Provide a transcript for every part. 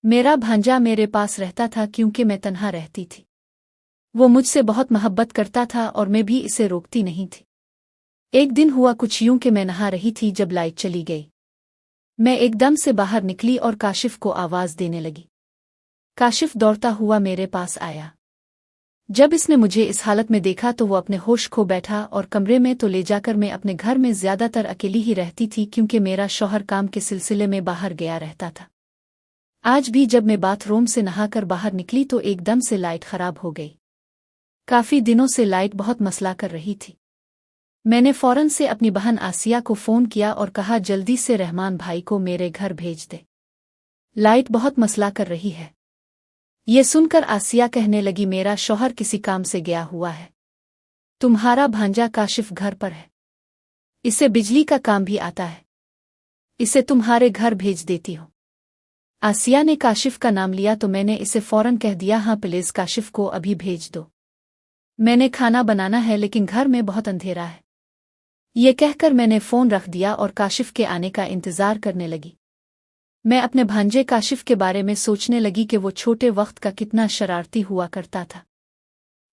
मेरा भांजा मेरे पास रहता था क्योंकि मैं तन्हा रहती थी। वो मुझसे बहुत मोहब्बत करता था और मैं भी इसे रोकती नहीं थी। एक दिन हुआ कुछ यूं कि मैं नहा रही थी जब लाइट चली गई। मैं एकदम से बाहर निकली और काशिफ को आवाज देने लगी। काशिफ दौड़ता हुआ मेरे पास आया। जब इसने मुझे इस हालत में देखा तो वो अपने होश खो बैठा और कमरे में तो ले जाकर मैं अपने घर में ज्यादातर अकेली ही रहती थी क्योंकि मेरा शौहर काम के सिलसिले में बाहर गया रहता था। आज भी जब मैं बाथरूम से नहाकर बाहर निकली तो एकदम से लाइट खराब हो गई। काफी दिनों से लाइट बहुत मसला कर रही थी। मैंने फौरन से अपनी बहन आसिया को फोन किया और कहा जल्दी से रहमान भाई को मेरे घर भेज दे, लाइट बहुत मसला कर रही है। ये सुनकर आसिया कहने लगी मेरा शौहर किसी काम से गया हुआ है, तुम्हारा भांजा काशिफ घर पर है, इसे बिजली का काम भी आता है, इसे तुम्हारे घर भेज देती हूँ। आसिया ने काशिफ का नाम लिया तो मैंने इसे फौरन कह दिया हाँ प्लीज काशिफ को अभी भेज दो, मैंने खाना बनाना है लेकिन घर में बहुत अंधेरा है। ये कहकर मैंने फोन रख दिया और काशिफ के आने का इंतजार करने लगी। मैं अपने भांजे काशिफ के बारे में सोचने लगी कि वो छोटे वक्त का कितना शरारती हुआ करता था।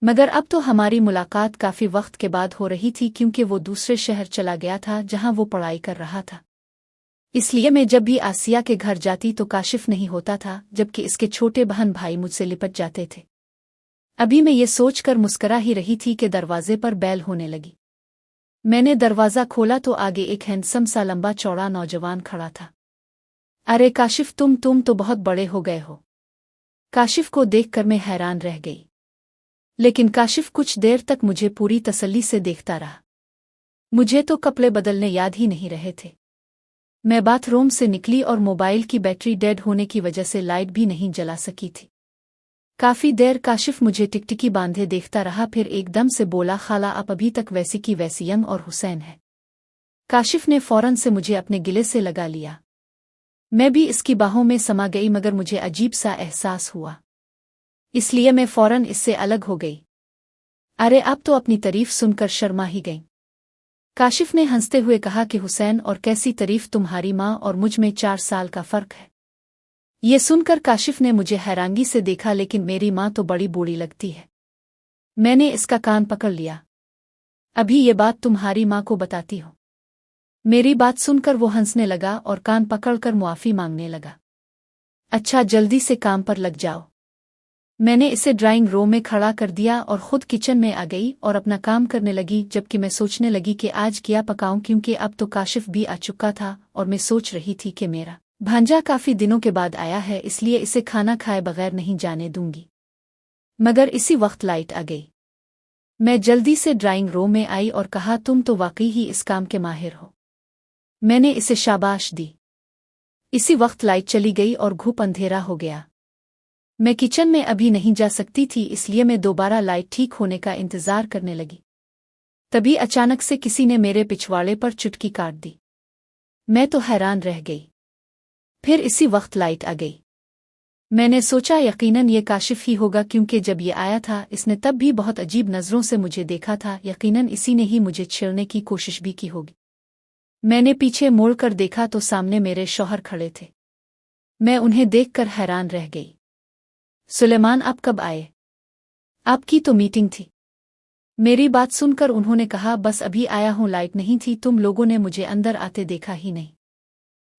मगर अब तो हमारी मुलाकात काफी वक्त के बाद हो रही थी क्योंकि वो दूसरे शहर चला गया था जहां वो पढ़ाई कर रहा था। इसलिए मैं जब भी आसिया के घर जाती तो काशिफ नहीं होता था, जबकि इसके छोटे बहन भाई मुझसे लिपट जाते थे। अभी मैं ये सोचकर मुस्करा ही रही थी कि दरवाजे पर बैल होने लगी। मैंने दरवाजा खोला तो आगे एक हैंडसम सा लंबा चौड़ा नौजवान खड़ा था। अरे काशिफ तुम तो बहुत बड़े हो गए हो। काशिफ को देखकर मैं हैरान रह गई, लेकिन काशिफ कुछ देर तक मुझे पूरी तसल्ली से देखता रहा। मुझे तो कपड़े बदलने याद ही नहीं रहे थे। मैं बाथरूम से निकली और मोबाइल की बैटरी डेड होने की वजह से लाइट भी नहीं जला सकी थी। काफी देर काशिफ मुझे टिकटिकी बांधे देखता रहा, फिर एकदम से बोला खाला आप अभी तक वैसी की वैसी यंग और हुसैन है। काशिफ ने फौरन से मुझे अपने गिले से लगा लिया। मैं भी इसकी बाहों में समा गई मगर मुझे अजीब सा एहसास हुआ, इसलिए मैं फौरन इससे अलग हो गई। अरे आप तो अपनी तारीफ सुनकर शर्मा ही गई। काशिफ ने हंसते हुए कहा कि हुसैन और कैसी तारीफ, तुम्हारी माँ और मुझ में 4 साल का फर्क है। ये सुनकर काशिफ ने मुझे हैरांगी से देखा, लेकिन मेरी माँ तो बड़ी बूढ़ी लगती है। मैंने इसका कान पकड़ लिया। अभी ये बात तुम्हारी माँ को बताती हूँ। मेरी बात सुनकर वो हंसने लगा और कान पकड़कर मुआफी मांगने लगा। अच्छा जल्दी से काम पर लग जाओ। मैंने इसे ड्राइंग रूम में खड़ा कर दिया और खुद किचन में आ गई और अपना काम करने लगी, जबकि मैं सोचने लगी कि आज क्या पकाऊं, क्योंकि अब तो काशिफ भी आ चुका था और मैं सोच रही थी कि मेरा भांजा काफी दिनों के बाद आया है, इसलिए इसे खाना खाए बगैर नहीं जाने दूंगी। मगर इसी वक्त लाइट आ गई। मैं जल्दी से ड्राइंग रूम में आई और कहा तुम तो वाकई ही इस काम के माहिर हो। मैंने इसे शाबाश दी। इसी वक्त लाइट चली गई और घुप अंधेरा हो गया। मैं किचन में अभी नहीं जा सकती थी, इसलिए मैं दोबारा लाइट ठीक होने का इंतजार करने लगी। तभी अचानक से किसी ने मेरे पिछवाड़े पर चुटकी काट दी। मैं तो हैरान रह गई। फिर इसी वक्त लाइट आ गई। मैंने सोचा यकीनन ये काशिफ ही होगा, क्योंकि जब ये आया था इसने तब भी बहुत अजीब नजरों से मुझे देखा था। यकीनन इसी ने ही मुझे छेड़ने की कोशिश भी की होगी। मैंने पीछे मुड़कर देखा तो सामने मेरे शौहर खड़े थे। मैं उन्हें देखकर हैरान रह गई। सुलेमान आप कब आए? आपकी तो मीटिंग थी। मेरी बात सुनकर उन्होंने कहा बस अभी आया हूं, लाइट नहीं थी, तुम लोगों ने मुझे अंदर आते देखा ही नहीं।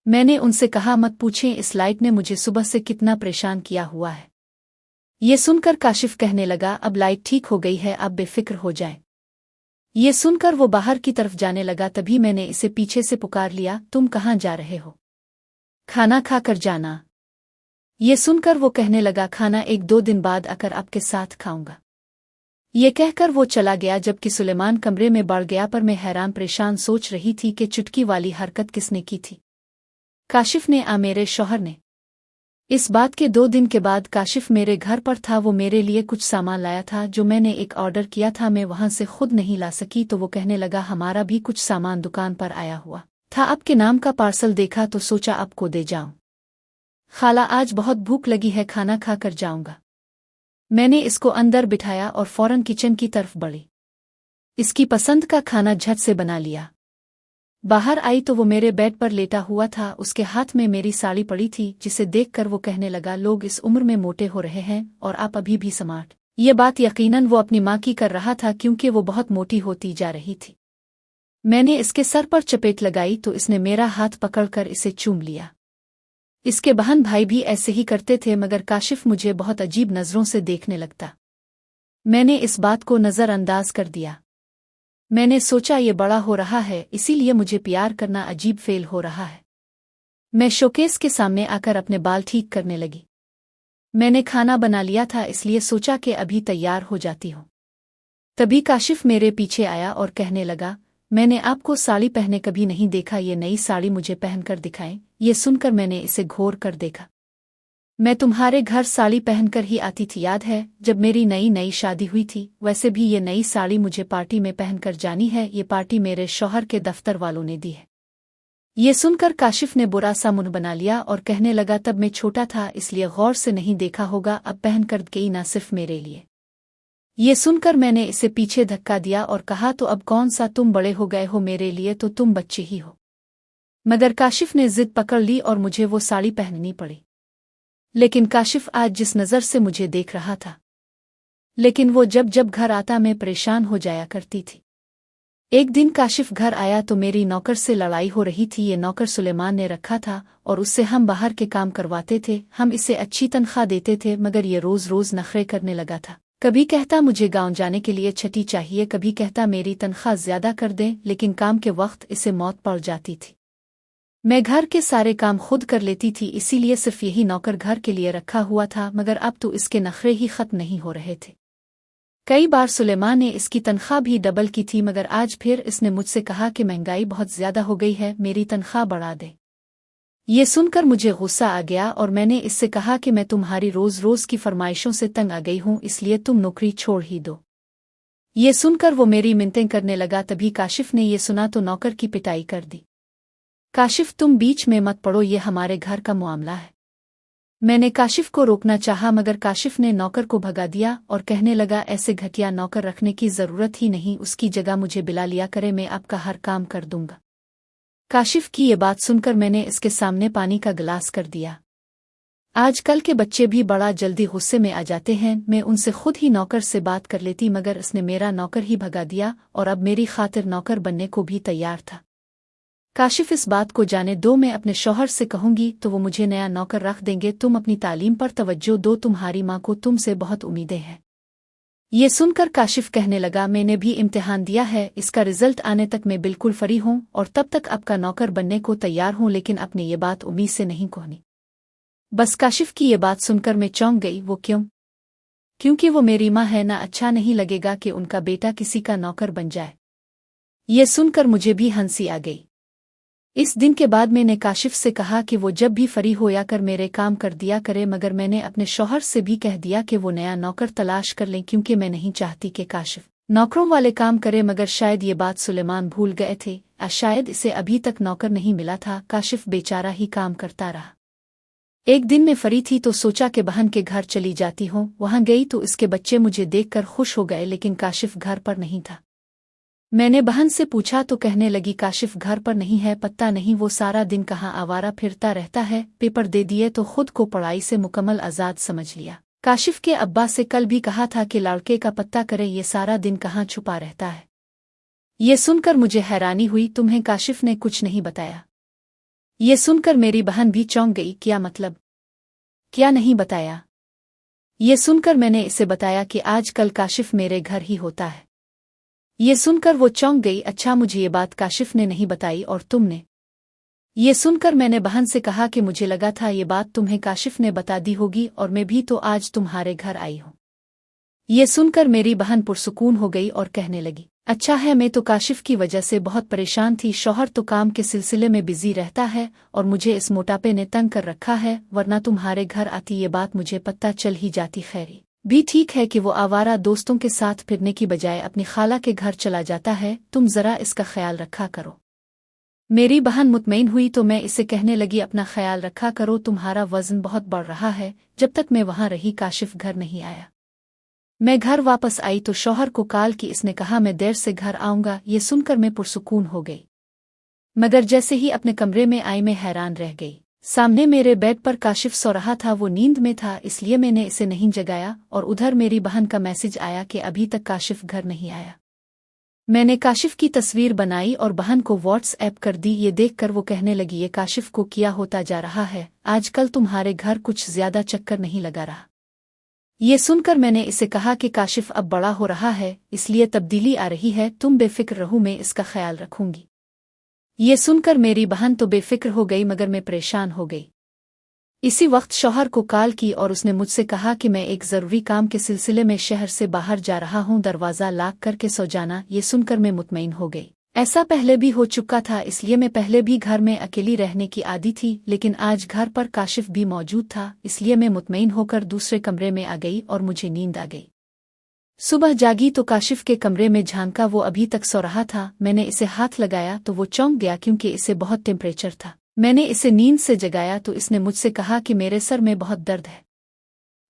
मैंने उनसे कहा मत पूछें, इस लाइट ने मुझे सुबह से कितना परेशान किया हुआ है। ये सुनकर काशिफ कहने लगा अब लाइट ठीक हो गई है, अब बेफिक्र हो जाए। ये सुनकर वो बाहर की तरफ जाने लगा, तभी मैंने इसे पीछे से पुकार लिया तुम कहाँ जा रहे हो? खाना खा कर जाना। ये सुनकर वो कहने लगा खाना 1-2 दिन बाद आकर आपके साथ खाऊंगा। ये कहकर वो चला गया, जबकि सुलेमान कमरे में बढ़ गया। पर मैं हैरान परेशान सोच रही थी कि चुटकी वाली हरकत किसने की थी। काशिफ ने मेरे शौहर ने। इस बात के 2 दिन के बाद काशिफ मेरे घर पर था। वो मेरे लिए कुछ सामान लाया था जो मैंने एक ऑर्डर किया था। मैं वहां से खुद नहीं ला सकी तो वो कहने लगा हमारा भी कुछ सामान दुकान पर आया हुआ था, आपके नाम का पार्सल देखा तो सोचा आपको दे जाऊं। खाला आज बहुत भूख लगी है, खाना खा कर जाऊंगा। मैंने इसको अंदर बिठाया और फौरन किचन की तरफ बढ़ी। इसकी पसंद का खाना झट से बना लिया। बाहर आई तो वो मेरे बेड पर लेटा हुआ था, उसके हाथ में मेरी साड़ी पड़ी थी, जिसे देखकर वो कहने लगा, लोग इस उम्र में मोटे हो रहे हैं और आप अभी भी स्मार्ट। ये बात यकीनन वो अपनी माँ की कर रहा था, क्योंकि वो बहुत मोटी होती जा रही थी। मैंने इसके सर पर चपेट लगाई तो इसने मेरा हाथ पकड़कर इसे चूम लिया। इसके बहन भाई भी ऐसे ही करते थे, मगर काशिफ मुझे बहुत अजीब नज़रों से देखने लगता। मैंने इस बात को नज़रअंदाज कर दिया। मैंने सोचा ये बड़ा हो रहा है, इसीलिए मुझे प्यार करना अजीब फेल हो रहा है। मैं शोकेस के सामने आकर अपने बाल ठीक करने लगी। मैंने खाना बना लिया था, इसलिए सोचा कि अभी तैयार हो जाती हूँ। तभी काशिफ मेरे पीछे आया और कहने लगा, मैंने आपको साड़ी पहने कभी नहीं देखा, ये नई साड़ी मुझे पहनकर दिखाएं। ये सुनकर मैंने इसे घूर कर देखा। मैं तुम्हारे घर साड़ी पहनकर ही आती थी, याद है जब मेरी नई नई शादी हुई थी? वैसे भी ये नई साड़ी मुझे पार्टी में पहनकर जानी है, ये पार्टी मेरे शौहर के दफ्तर वालों ने दी है। ये सुनकर काशिफ ने बुरा सा मुंह बना लिया और कहने लगा, तब मैं छोटा था इसलिए गौर से नहीं देखा होगा, अब पहनकर गई ना सिर्फ मेरे लिए। ये सुनकर मैंने इसे पीछे धक्का दिया और कहा, तो अब कौन सा तुम बड़े हो गए हो, मेरे लिए तो तुम बच्चे ही हो। मगर काशिफ ने जिद पकड़ ली और मुझे वो साड़ी पहननी पड़ी। लेकिन काशिफ आज जिस नज़र से मुझे देख रहा था, लेकिन वो जब जब घर आता मैं परेशान हो जाया करती थी। एक दिन काशिफ घर आया तो मेरी नौकर से लड़ाई हो रही थी। ये नौकर सुलेमान ने रखा था और उससे हम बाहर के काम करवाते थे। हम इसे अच्छी तनख्वाह देते थे, मगर ये रोज़ रोज़ नखरे करने लगा था। कभी कहता मुझे गांव जाने के लिए छठी चाहिए, कभी कहता मेरी तनख्वाह ज्यादा कर दें, लेकिन काम के वक्त इसे मौत पड़ जाती थी। मैं घर के सारे काम खुद कर लेती थी, इसीलिए सिर्फ यही नौकर घर के लिए रखा हुआ था, मगर अब तो इसके नखरे ही खत्म नहीं हो रहे थे। कई बार सुलेमान ने इसकी तनख्वाह भी डबल की थी, मगर आज फिर इसने मुझसे कहा कि महंगाई बहुत ज्यादा हो गई है, मेरी तनख्वाह बढ़ा दे। ये सुनकर मुझे गुस्सा आ गया और मैंने इससे कहा कि मैं तुम्हारी रोज रोज की फरमाइशों से तंग आ गई हूं, इसलिए तुम नौकरी छोड़ ही दो। ये सुनकर वो मेरी मिन्नतें करने लगा। तभी काशिफ ने ये सुना तो नौकर की पिटाई कर दी। काशिफ तुम बीच में मत पड़ो, ये हमारे घर का मामला है। मैंने काशिफ को रोकना चाहा, मगर काशिफ ने नौकर को भगा दिया और कहने लगा, ऐसे घटिया नौकर रखने की जरूरत ही नहीं, उसकी जगह मुझे बुला लिया करे, मैं आपका हर काम कर दूंगा। काशिफ की ये बात सुनकर मैंने इसके सामने पानी का गिलास कर दिया। आजकल के बच्चे भी बड़ा जल्दी गुस्से में आ जाते हैं, मैं उनसे खुद ही नौकर से बात कर लेती, मगर इसने मेरा नौकर ही भगा दिया और अब मेरी खातिर नौकर बनने को भी तैयार था। काशिफ इस बात को जाने दो, मैं अपने शौहर से कहूंगी तो वो मुझे नया नौकर रख देंगे। तुम अपनी तालीम पर तवज्जो दो, तुम्हारी माँ को तुमसे बहुत उम्मीदें हैं। ये सुनकर काशिफ कहने लगा, मैंने भी इम्तिहान दिया है, इसका रिजल्ट आने तक मैं बिल्कुल फ्री हूँ और तब तक आपका नौकर बनने को तैयार हूँ, लेकिन अपने ये बात उम्मीद से नहीं कहनी। बस काशिफ की ये बात सुनकर मैं चौंक गई। वो क्यों? क्योंकि वो मेरी माँ है ना, अच्छा नहीं लगेगा कि उनका बेटा किसी का नौकर बन जाए। ये सुनकर मुझे भी हंसी आ गई। इस दिन के बाद मैंने काशिफ से कहा कि वो जब भी फ्री होया कर मेरे काम कर दिया करे, मगर मैंने अपने शौहर से भी कह दिया कि वो नया नौकर तलाश कर लें, क्योंकि मैं नहीं चाहती कि काशिफ नौकरों वाले काम करे। मगर शायद ये बात सुलेमान भूल गए थे, शायद इसे अभी तक नौकर नहीं मिला था। काशिफ बेचारा ही काम करता रहा। एक दिन मैं फ्री थी तो सोचा कि बहन के घर चली जाती हूँ। वहां गई तो इसके बच्चे मुझे देखकर खुश हो गए, लेकिन काशिफ घर पर नहीं था। मैंने बहन से पूछा तो कहने लगी, काशिफ घर पर नहीं है, पता नहीं वो सारा दिन कहाँ आवारा फिरता रहता है। पेपर दे दिए तो खुद को पढ़ाई से मुकम्मल आज़ाद समझ लिया। काशिफ के अब्बा से कल भी कहा था कि लड़के का पत्ता करे, ये सारा दिन कहाँ छुपा रहता है। ये सुनकर मुझे हैरानी हुई। तुम्हें काशिफ ने कुछ नहीं बताया? ये सुनकर मेरी बहन भी चौंक गई। क्या मतलब? क्या नहीं बताया? ये सुनकर मैंने इसे बताया कि आज कल काशिफ मेरे घर ही होता है। ये सुनकर वो चौंक गई। अच्छा, मुझे ये बात काशिफ ने नहीं बताई और तुमने? ये सुनकर मैंने बहन से कहा कि मुझे लगा था ये बात तुम्हें काशिफ ने बता दी होगी, और मैं भी तो आज तुम्हारे घर आई हूँ। ये सुनकर मेरी बहन पुरसुकून हो गई और कहने लगी, अच्छा है, मैं तो काशिफ की वजह से बहुत परेशान थी। शौहर तो काम के सिलसिले में बिजी रहता है और मुझे इस मोटापे ने तंग कर रखा है, वरना तुम्हारे घर आती ये बात मुझे पता चल ही जाती। खैरी भी ठीक है कि वो आवारा दोस्तों के साथ फिरने की बजाय अपनी खाला के घर चला जाता है। तुम जरा इसका ख्याल रखा करो। मेरी बहन मुतमईन हुई तो मैं इसे कहने लगी, अपना ख्याल रखा करो, तुम्हारा वजन बहुत बढ़ रहा है। जब तक मैं वहां रही काशिफ घर नहीं आया। मैं घर वापस आई तो शौहर को कॉल की, इसने कहा मैं देर से घर आऊंगा। ये सुनकर मैं पुरसुकून हो गई। मगर जैसे ही अपने कमरे में आई मैं हैरान रह गई। सामने मेरे बेड पर काशिफ सो रहा था। वो नींद में था, इसलिए मैंने इसे नहीं जगाया। और उधर मेरी बहन का मैसेज आया कि अभी तक काशिफ घर नहीं आया। मैंने काशिफ की तस्वीर बनाई और बहन को व्हाट्सएप कर दी। ये देखकर वो कहने लगी, ये काशिफ को क्या होता जा रहा है, आजकल तुम्हारे घर कुछ ज्यादा चक्कर नहीं लगा रहा। ये सुनकर मैंने इसे कहा कि काशिफ अब बड़ा हो रहा है, इसलिए तब्दीली आ रही है, तुम बेफिक्र रहो, मैं इसका ख्याल रखूंगी। ये सुनकर मेरी बहन तो बेफिक्र हो गई, मगर मैं परेशान हो गई। इसी वक्त शौहर को कॉल की और उसने मुझसे कहा कि मैं एक ज़रूरी काम के सिलसिले में शहर से बाहर जा रहा हूँ, दरवाज़ा लॉक करके सो जाना। ये सुनकर मैं मुतमईन हो गई। ऐसा पहले भी हो चुका था, इसलिए मैं पहले भी घर में अकेली रहने की आदी थी, लेकिन आज घर पर काशिफ भी मौजूद था, इसलिए मैं मुतमईन होकर दूसरे कमरे में आ गई और मुझे नींद आ गई। सुबह जागी तो काशिफ के कमरे में झांका, वो अभी तक सो रहा था। मैंने इसे हाथ लगाया तो वो चौंक गया, क्योंकि इसे बहुत टेम्परेचर था। मैंने इसे नींद से जगाया तो इसने मुझसे कहा कि मेरे सर में बहुत दर्द है।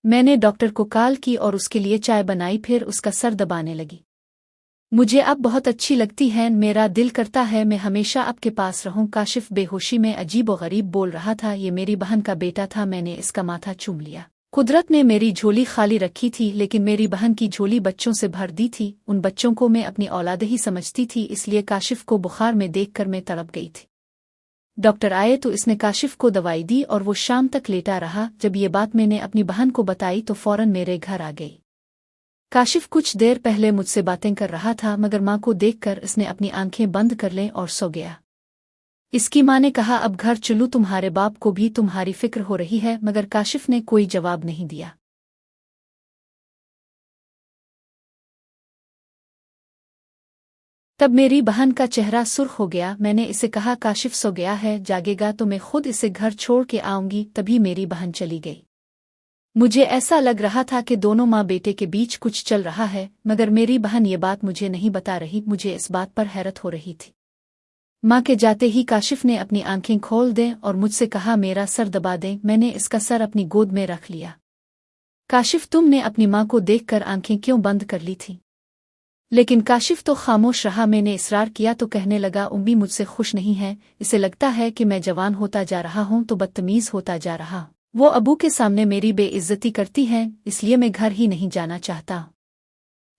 मैंने डॉक्टर को कॉल की और उसके लिए चाय बनाई, फिर उसका सर दबाने लगी। मुझे अब बहुत अच्छी लगती है, मेरा दिल करता है मैं हमेशा आपके पास रहूं। काशिफ बेहोशी में अजीब व गरीब बोल रहा था। ये मेरी बहन का बेटा था। मैंने इसका माथा चूम लिया। कुदरत ने मेरी झोली खाली रखी थी, लेकिन मेरी बहन की झोली बच्चों से भर दी थी। उन बच्चों को मैं अपनी औलाद ही समझती थी, इसलिए काशिफ को बुखार में देखकर मैं तड़प गई थी। डॉक्टर आए तो इसने काशिफ को दवाई दी और वो शाम तक लेटा रहा। जब ये बात मैंने अपनी बहन को बताई तो फौरन मेरे घर आ गई। काशिफ कुछ देर पहले मुझसे बातें कर रहा था, मगर माँ को देखकर इसने अपनी आंखें बंद कर लें और सो गया। इसकी माँ ने कहा, अब घर चलूं, तुम्हारे बाप को भी तुम्हारी फिक्र हो रही है, मगर काशिफ ने कोई जवाब नहीं दिया। तब मेरी बहन का चेहरा सुर्ख हो गया। मैंने इसे कहा, काशिफ सो गया है, जागेगा तो मैं खुद इसे घर छोड़ के आऊंगी। तभी मेरी बहन चली गई। मुझे ऐसा लग रहा था कि दोनों माँ बेटे के बीच कुछ चल रहा है, मगर मेरी बहन ये बात मुझे नहीं बता रही। मुझे इस बात पर हैरत हो रही थी। माँ के जाते ही काशिफ ने अपनी आंखें खोल दें और मुझसे कहा, मेरा सर दबा दें। मैंने इसका सर अपनी गोद में रख लिया। काशिफ, तुमने अपनी माँ को देखकर आंखें क्यों बंद कर ली थी? लेकिन काशिफ तो खामोश रहा। मैंने इसरार किया तो कहने लगा, उम्मी मुझसे खुश नहीं है। इसे लगता है कि मैं जवान होता जा रहा हूँ तो बदतमीज होता जा रहा। वो अबू के सामने मेरी बेइज्जती करती हैं, इसलिए मैं घर ही नहीं जाना चाहता।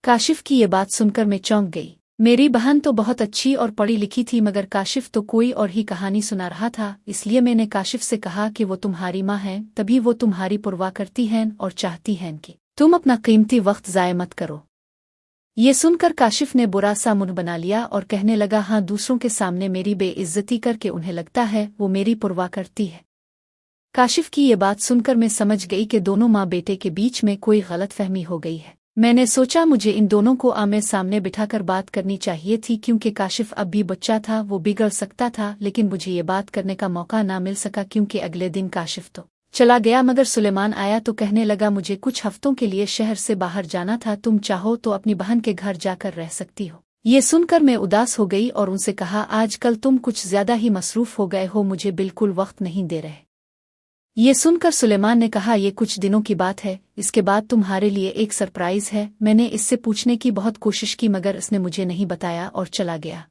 काशिफ की ये बात सुनकर मैं चौंक गई। मेरी बहन तो बहुत अच्छी और पढ़ी लिखी थी, मगर काशिफ तो कोई और ही कहानी सुना रहा था। इसलिए मैंने काशिफ से कहा कि वो तुम्हारी माँ है, तभी वो तुम्हारी परवाह करती हैं और चाहती हैं कि तुम अपना कीमती वक्त ज़ाय मत करो। ये सुनकर काशिफ ने बुरा सा मुंह बना लिया और कहने लगा, हाँ, दूसरों के सामने मेरी बेइज्जती करके उन्हें लगता है वो मेरी परवाह करती है। काशिफ की ये बात सुनकर मैं समझ गई कि दोनों माँ बेटे के बीच में कोई गलतफहमी हो गई है। मैंने सोचा मुझे इन दोनों को आमने सामने बिठाकर बात करनी चाहिए थी, क्योंकि काशिफ अब भी बच्चा था, वो बिगड़ सकता था। लेकिन मुझे ये बात करने का मौका ना मिल सका, क्योंकि अगले दिन काशिफ तो चला गया, मगर सुलेमान आया तो कहने लगा, मुझे कुछ हफ्तों के लिए शहर से बाहर जाना था, तुम चाहो तो अपनी बहन के घर जाकर रह सकती हो। ये सुनकर मैं उदास हो गई और उनसे कहा, आजकल तुम कुछ ज्यादा ही मसरूफ हो गए हो, मुझे बिल्कुल वक्त नहीं दे रहे। ये सुनकर सुलेमान ने कहा, ये कुछ दिनों की बात है, इसके बाद तुम्हारे लिए एक सरप्राइज है। मैंने इससे पूछने की बहुत कोशिश की, मगर इसने मुझे नहीं बताया और चला गया।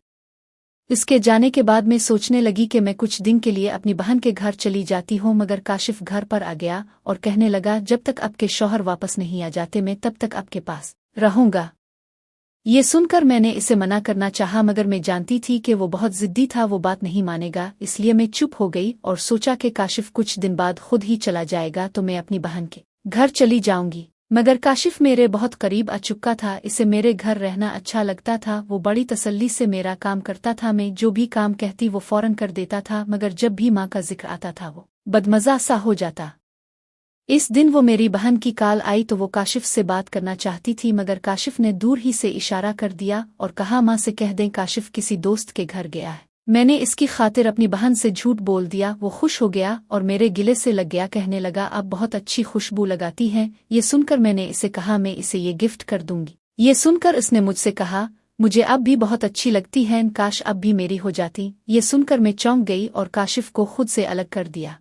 इसके जाने के बाद मैं सोचने लगी कि मैं कुछ दिन के लिए अपनी बहन के घर चली जाती हूँ, मगर काशिफ घर पर आ गया और कहने लगा, जब तक आपके शौहर वापस नहीं आ जाते मैं तब तक आपके पास रहूंगा। ये सुनकर मैंने इसे मना करना चाहा, मगर मैं जानती थी कि वो बहुत जिद्दी था, वो बात नहीं मानेगा। इसलिए मैं चुप हो गई और सोचा कि काशिफ कुछ दिन बाद खुद ही चला जाएगा तो मैं अपनी बहन के घर चली जाऊंगी। मगर काशिफ मेरे बहुत करीब आ चुका था, इसे मेरे घर रहना अच्छा लगता था। वो बड़ी तसल्ली से मेरा काम करता था, मैं जो भी काम कहती वो फौरन कर देता था, मगर जब भी माँ का जिक्र आता था वो बदमज़ा सा हो जाता। इस दिन वो मेरी बहन की कॉल आई तो वो काशिफ से बात करना चाहती थी, मगर काशिफ ने दूर ही से इशारा कर दिया और कहा, माँ से कह दें काशिफ किसी दोस्त के घर गया है। मैंने इसकी खातिर अपनी बहन से झूठ बोल दिया। वो खुश हो गया और मेरे गिले से लग गया, कहने लगा, आप बहुत अच्छी खुशबू लगाती हैं। ये सुनकर मैंने इसे कहा, मैं इसे ये गिफ्ट कर दूंगी। ये सुनकर इसने मुझसे कहा, मुझे अब भी बहुत अच्छी लगती हैं, काश अब भी मेरी हो जाती। ये सुनकर मैं चौंक गई और काशिफ को खुद से अलग कर दिया।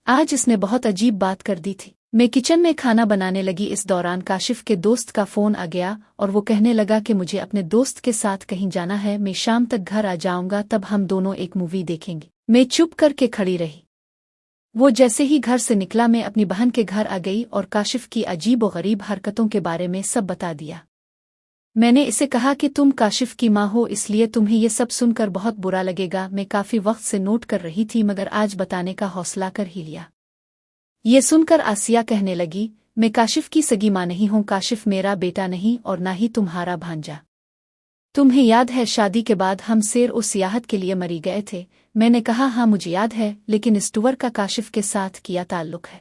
आज इसने बहुत अजीब बात कर दी थी। मैं किचन में खाना बनाने लगी। इस दौरान काशिफ के दोस्त का फोन आ गया और वो कहने लगा कि मुझे अपने दोस्त के साथ कहीं जाना है, मैं शाम तक घर आ जाऊंगा, तब हम दोनों एक मूवी देखेंगे। मैं चुप करके खड़ी रही। वो जैसे ही घर से निकला मैं अपनी बहन के घर आ गई और काशिफ की अजीब और गरीब हरकतों के बारे में सब बता दिया। मैंने इसे कहा कि तुम काशिफ की माँ हो, इसलिए तुम्हें ये सब सुनकर बहुत बुरा लगेगा। मैं काफी वक्त से नोट कर रही थी मगर आज बताने का हौसला कर ही लिया। ये सुनकर आसिया कहने लगी, मैं काशिफ की सगी माँ नहीं हूँ, काशिफ मेरा बेटा नहीं और ना ही तुम्हारा भांजा। तुम्हें याद है शादी के बाद हम सैर और सियाहत के लिए मरी गए थे? मैंने कहा हाँ मुझे याद है, लेकिन इस टूर का काशिफ के साथ किया ताल्लुक है।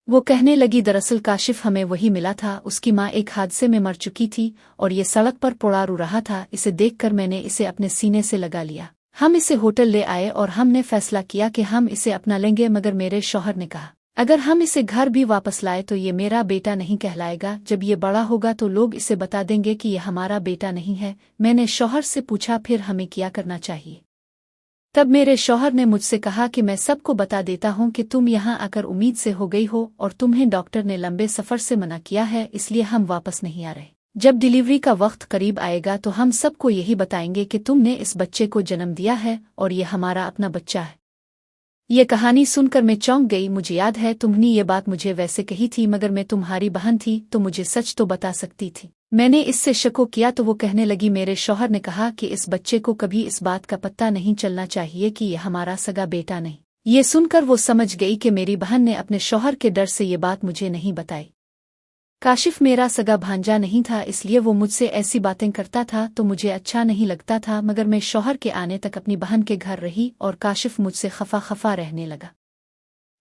वो कहने लगी, दरअसल काशिफ हमें वही मिला था, उसकी माँ एक हादसे में मर चुकी थी और ये सड़क पर पोड़ा रो रहा था। इसे देखकर मैंने इसे अपने सीने से लगा लिया। हम इसे होटल ले आए और हमने फैसला किया कि हम इसे अपना लेंगे, मगर मेरे शौहर ने कहा अगर हम इसे घर भी वापस लाए तो ये मेरा बेटा नहीं कहलाएगा। जब ये बड़ा होगा तो लोग इसे बता देंगे कि ये हमारा बेटा नहीं है। मैंने शौहर से पूछा फिर हमें क्या करना चाहिए? तब मेरे शौहर ने मुझसे कहा कि मैं सबको बता देता हूँ कि तुम यहाँ आकर उम्मीद से हो गई हो और तुम्हें डॉक्टर ने लंबे सफर से मना किया है, इसलिए हम वापस नहीं आ रहे। जब डिलीवरी का वक्त करीब आएगा तो हम सबको यही बताएंगे कि तुमने इस बच्चे को जन्म दिया है और ये हमारा अपना बच्चा है। ये कहानी सुनकर मैं चौंक गई। मुझे याद है तुमने ये बात मुझे वैसे कही थी, मगर मैं तुम्हारी बहन थी तो मुझे सच तो बता सकती थी। मैंने इससे शको किया तो वो कहने लगी, मेरे शौहर ने कहा कि इस बच्चे को कभी इस बात का पता नहीं चलना चाहिए कि ये हमारा सगा बेटा नहीं। ये सुनकर वो समझ गई कि मेरी बहन ने अपने शौहर के डर से ये बात मुझे नहीं बताई। काशिफ मेरा सगा भांजा नहीं था, इसलिए वो मुझसे ऐसी बातें करता था तो मुझे अच्छा नहीं लगता था, मगर मैं शौहर के आने तक अपनी बहन के घर रही और काशिफ मुझसे खफा रहने लगा।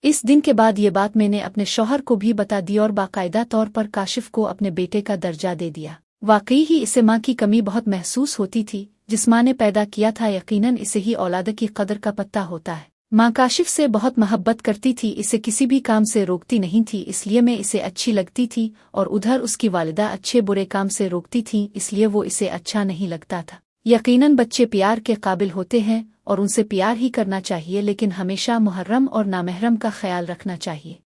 इस दिन के बाद ये बात मैंने अपने शौहर को भी बता दी और बाकायदा तौर पर काशिफ को अपने बेटे का दर्जा दे दिया। वाकई ही इसे माँ की कमी बहुत महसूस होती थी। जिस माँ ने पैदा किया था यकीनन इसे ही औलाद की कदर का पता होता है। माँ काशिफ से बहुत मोहब्बत करती थी, इसे किसी भी काम से रोकती नहीं थी, इसलिए मैं इसे अच्छी लगती थी, और उधर उसकी वालिदा अच्छे बुरे काम से रोकती थी, इसलिए वो इसे अच्छा नहीं लगता था। यकीनन बच्चे प्यार के काबिल होते हैं और उनसे प्यार ही करना चाहिए, लेकिन हमेशा मुहर्रम और नामहरम का ख्याल रखना चाहिए।